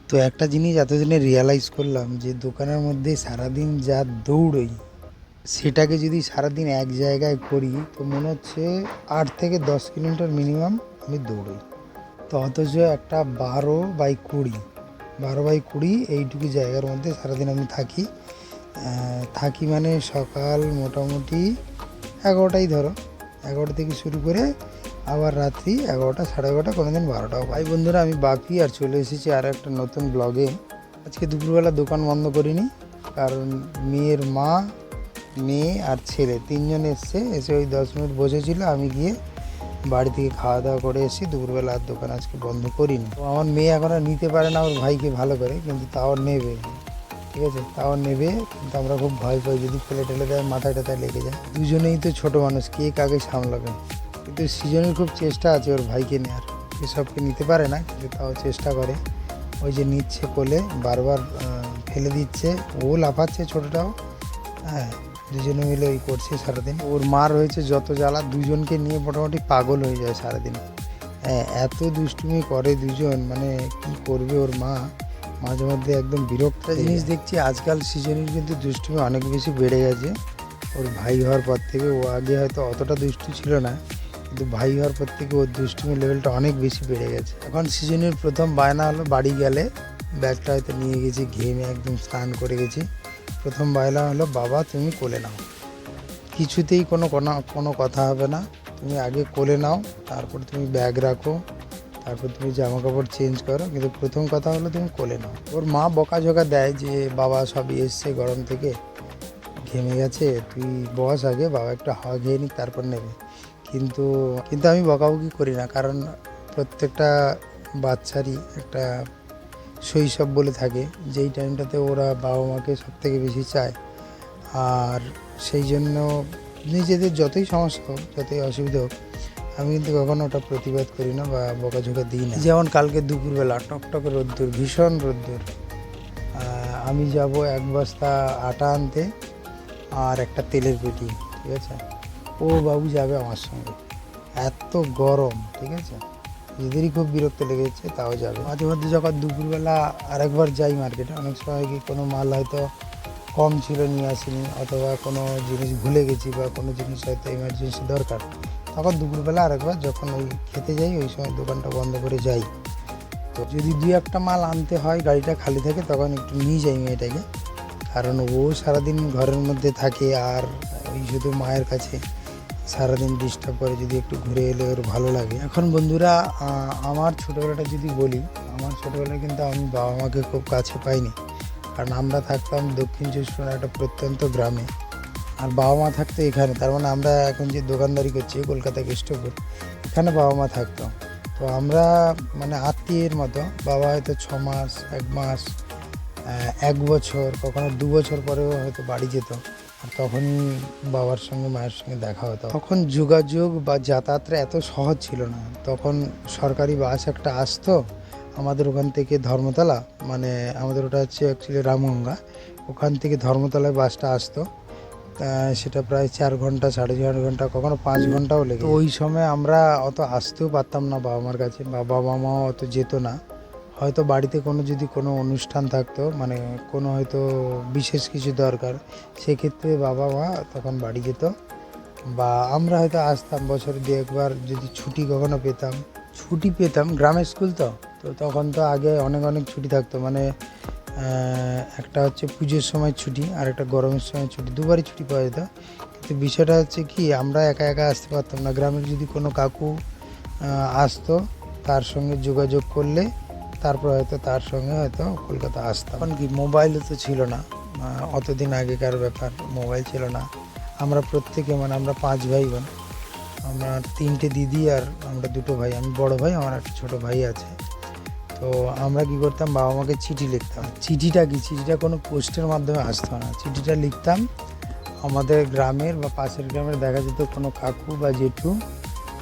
তো একটা জিনিস এতদিনে রিয়ালাইজ করলাম যে দোকানের মধ্যে সারাদিন যা দৌড়ই সেটাকে যদি সারাদিন এক জায়গায় করি তো মনে হচ্ছে 8 থেকে 10 কিলোমিটার মিনিমাম আমি দৌড়ই। তো অথচ একটা 12 বাই 20 এইটুকু জায়গার মধ্যে সারাদিন আমি থাকি। থাকি মানে সকাল মোটামুটি 11টাই ধরো, 11টা থেকে শুরু করে আবার রাত্রি 11টা, সাড়ে 11টা, কোনো দিন 12টাও। ভাই বন্ধুরা, আমি বাপি আর চলে এসেছি আর একটা নতুন ব্লগে। আজকে দুপুরবেলা দোকান বন্ধ করিনি, কারণ মেয়ের মা, মেয়ে আর ছেলে তিনজন এসে ওই 10 মিনিট বসেছিল। আমি গিয়ে বাড়ি থেকে খাওয়া দাওয়া করে এসে দুপুরবেলা আর দোকান আজকে বন্ধ করিনি। তো আমার মেয়ে এখন আর নিতে পারে না ওর ভাইকে ভালো করে, কিন্তু তাও নেবে, ঠিক আছে, তাও নেবে। কিন্তু আমরা খুব ভয় পাই, যদি ফেলে টেলে দেয় মাথায় টাথায় লেগে যায়। দুজনেই তো ছোট মানুষ, কে কাকে সামলাবে। কিন্তু সৃজনের খুব চেষ্টা আছে ওর ভাইকে নেওয়ার, এসবকে নিতে পারে না কিন্তু তাও চেষ্টা করে। ওই যে নিচ্ছে কোলে, বারবার ফেলে দিচ্ছে, ও লাফাচ্ছে ছোটোটাও। হ্যাঁ, দুজনে মিলে ওই করছে সারাদিন। ওর মার হয়েছে যত জ্বালা, দুজনকে নিয়ে মোটামুটি পাগল হয়ে যায় সারাদিন। হ্যাঁ, এত দুষ্টুমি করে দুজন, মানে কি করবে ওর মা, মাঝে মধ্যে একদম বিরক্ত জিনিস দেখছি। আজকাল সৃজনীর কিন্তু দুষ্টুমি অনেক বেশি বেড়ে গেছে ওর ভাই হওয়ার পর থেকে। ও আগে হয়তো অতটা দুষ্টু ছিল না, কিন্তু ভাই হওয়ার পর থেকে ওর দুষ্টুমির লেভেলটা অনেক বেশি বেড়ে গেছে। এখন সৃজনীর প্রথম বায়না হলো, বাড়ি গেলে ব্যাগটা হয়তো নিয়ে গেছি, ঘেমে একদম স্নান করে গেছি, প্রথম বায়না হলো বাবা তুমি কোলে নাও। কিছুতেই কোনো কথা হবে না, তুমি আগে কোলে নাও, তারপর তুমি ব্যাগ রাখো, তারপর তুমি জামা কাপড় চেঞ্জ করো, কিন্তু প্রথম কথা হলো তুমি কোলে নাও। ওর মা বকাঝকা দেয় যে বাবা সবই এসছে গরম থেকে, ঘেমে গেছে, তুই বস আগে, বাবা একটু হাওয়া খেয়ে নিক তারপর নেবে। কিন্তু কিন্তু আমি বকাবকি করি না, কারণ প্রত্যেকটা বাচ্চারই একটা শৈশব বলে থাকে, যেই টাইমটাতে ওরা বাবা মাকে সব থেকে বেশি চায়। আর সেই জন্য নিজেদের যতই সমস্যা হোক, যতই অসুবিধা হোক, আমি কিন্তু কখনো ওটা প্রতিবাদ করি না বা বকাঝকা দিই না। যেমন কালকে দুপুরবেলা টকটকে রোদ্দুর, ভীষণ রোদ্দুর, আমি যাব 1 বস্তা আটা আনতে আর একটা তেলের পেটি, ঠিক আছে, ও বাবু যাবে আমার সঙ্গে। এত গরম, ঠিক আছে, এদেরই খুব বিরক্ত লেগেছে, তাও যাবে। মাঝে মধ্যে যখন দুপুরবেলা আরেকবার যাই মার্কেটে, অনেক সময় কি কোনো মাল হয়তো কম ছিল নিয়ে আসিনি, অথবা কোনো জিনিস ভুলে গেছি বা কোনো জিনিস হয়তো এমার্জেন্সি দরকার, তখন দুপুরবেলা আরেকবার যখন ওই খেতে যাই ওই সময় দোকানটা বন্ধ করে যাই। তো যদি 2-1টা মাল আনতে হয়, গাড়িটা খালি থাকে, তখন একটু নিয়ে যাই মেয়েটাকে, কারণ ও সারাদিন ঘরের মধ্যে থাকে আর ওই শুধু মায়ের কাছে সারাদিন ডিস্টার্ব করে, যদি একটু ঘুরে এলে ওর ভালো লাগে। এখন বন্ধুরা, আমার ছোটোবেলাটা যদি বলি, আমার ছোটোবেলায় কিন্তু আমি বাবা মাকে খুব কাছে পাইনি, কারণ আমরা থাকতাম দক্ষিণ চব্বিশ পরগনার একটা প্রত্যন্ত গ্রামে, আর বাবা মা থাকতো এখানে। তার মানে আমরা এখন যে দোকানদারি করছি কলকাতা কেষ্টপুর, এখানে বাবা মা থাকতো। তো আমরা মানে আত্মীয়ের মতো, বাবা হয়তো 6 মাস, 1 মাস, 1 বছর, কখনো 2 বছর পরেও হয়তো বাড়ি যেত, আর তখনই বাবার সঙ্গে মায়ের সঙ্গে দেখা হতো। তখন যোগাযোগ বা যাতায়াতটা এত সহজ ছিল না। তখন সরকারি বাস একটা আসতো আমাদের ওখান থেকে ধর্মতলা, মানে আমাদের ওটা হচ্ছে অ্যাকচুয়ালি রামগঙ্গা, ওখান থেকে ধর্মতলায় বাসটা আসতো। সেটা প্রায় 4 ঘন্টা, 4.5 ঘন্টা, কখনো 5 ঘন্টাও লেগে। তো ওই সময় আমরা অত আসতেও পারতাম না বাবা মার কাছে, বা বাবা মাও অত যেত না। হয়তো বাড়িতে যদি কোনো অনুষ্ঠান থাকতো, মানে কোনো হয়তো বিশেষ কিছু দরকার, সেক্ষেত্রে বাবা মা তখন বাড়ি যেত, বা আমরা হয়তো আসতাম বছরে 2-1বার। যদি ছুটি কখনো পেতাম, গ্রামের স্কুল তো, তো তখন তো আগে অনেক অনেক ছুটি থাকতো, মানে একটা হচ্ছে পুজোর সময় ছুটি আর একটা গরমের সময় ছুটি, দুবারই ছুটি পাওয়া যেত। কিন্তু বিষয়টা হচ্ছে কি, আমরা একা একা আসতে পারতাম না। গ্রামের যদি কোনো কাকু আসতো, তার সঙ্গে যোগাযোগ করলে তারপর হয়তো তার সঙ্গে হয়তো কলকাতা আসতাম। এখন কি মোবাইলও তো ছিল না, অতদিন আগেকার ব্যাপার, মোবাইল ছিল না। আমরা প্রত্যেকে, মানে আমরা 5 ভাই বোন, আমরা 3টে দিদি আর আমরা 2টো ভাই, আমি বড় ভাই, আমার একটা ছোটো ভাই আছে। তো আমরা কি করতাম, বাবা মাকে চিঠি লিখতাম। চিঠিটা কোনো পোস্টের মাধ্যমে আসতো না, চিঠিটা লিখতাম। আমাদের গ্রামের বা পাশের গ্রামের দেখা যেত কোনো কাকু বা জেঠু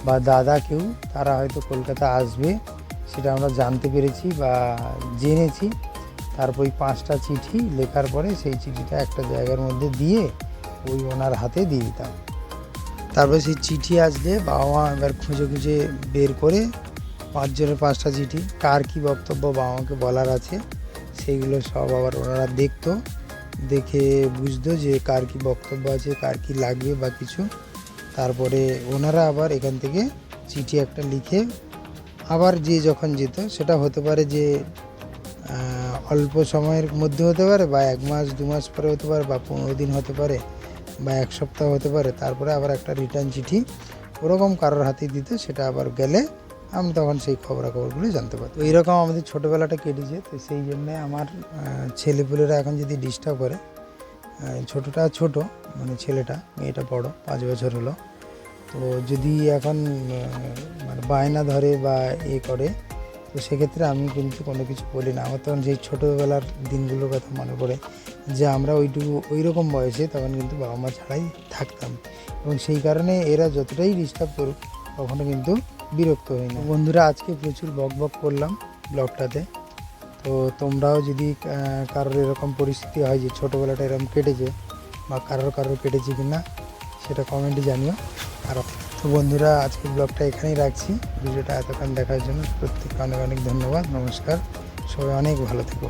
বা দাদা কেউ, তারা হয়তো কলকাতা আসবে, সেটা আমরা জানতে পেরেছি বা জেনেছি। তারপর ওই 5টা চিঠি লেখার পরে সেই চিঠিটা একটা জায়গার মধ্যে দিয়ে ওই ওনার হাতে দিয়ে দিতাম। তারপরে সেই চিঠি আসলে বাবা মা এবার খুঁজে বের করে পাঁচজনের পাঁচটা চিঠি, কার কী বক্তব্য বাবা মাকে বলার আছে সেইগুলো সব আবার ওনারা দেখতো, দেখে বুঝতো যে কার কী বক্তব্য আছে, কার কী লাগবে বা কিছু। তারপরে ওনারা আবার এখান থেকে চিঠি একটা লিখে আবার যে যখন যেত, সেটা হতে পারে যে অল্প সময়ের মধ্যে হতে পারে, বা 1 মাস 2 মাস পরে হতে পারে, বা 15 দিন হতে পারে, বা 1 সপ্তাহ হতে পারে। তারপরে আবার একটা রিটার্ন চিঠি ওরকম কারোর হাতে দিত, সেটা আবার গেলে আমি তখন সেই খবরাখবরগুলো জানতে পারি। তো এইরকম আমাদের ছোটোবেলাটা কেটেছে। তো সেই জন্যে আমার ছেলেপুলেরা এখন যদি ডিস্টার্ব করে, ছোটোটা ছোট মানে ছেলেটা, মেয়েটা বড় 5 বছর হলো, তো যদি এখন মানে বায়না ধরে বা করে, তো সেক্ষেত্রে আমি কিন্তু কোনো কিছু বলি না। আমার তখন সেই ছোটোবেলার দিনগুলোর কথা মনে পড়ে যে আমরা ওই রকম বয়সে তখন কিন্তু বাবা মা ছাড়াই থাকতাম, এবং সেই কারণে এরা যতটাই ডিস্টার্ব করুক কখনো কিন্তু বিরক্ত হই না। বন্ধুরা, আজকে প্রচুর বক করলাম ব্লগটাতে। তো তোমরাও যদি কারোর এরকম পরিস্থিতি হয় যে ছোটোবেলাটা এরকম কেটেছে, বা কারোর কেটেছে কি না সেটা কমেন্টে জানিও। আর তো বন্ধুরা, আজকের ব্লগটা এখানেই রাখছি। ভিডিওটা এতক্ষণ দেখার জন্য প্রত্যেককে অনেক অনেক ধন্যবাদ। নমস্কার, সবাই অনেক ভালো থেকো।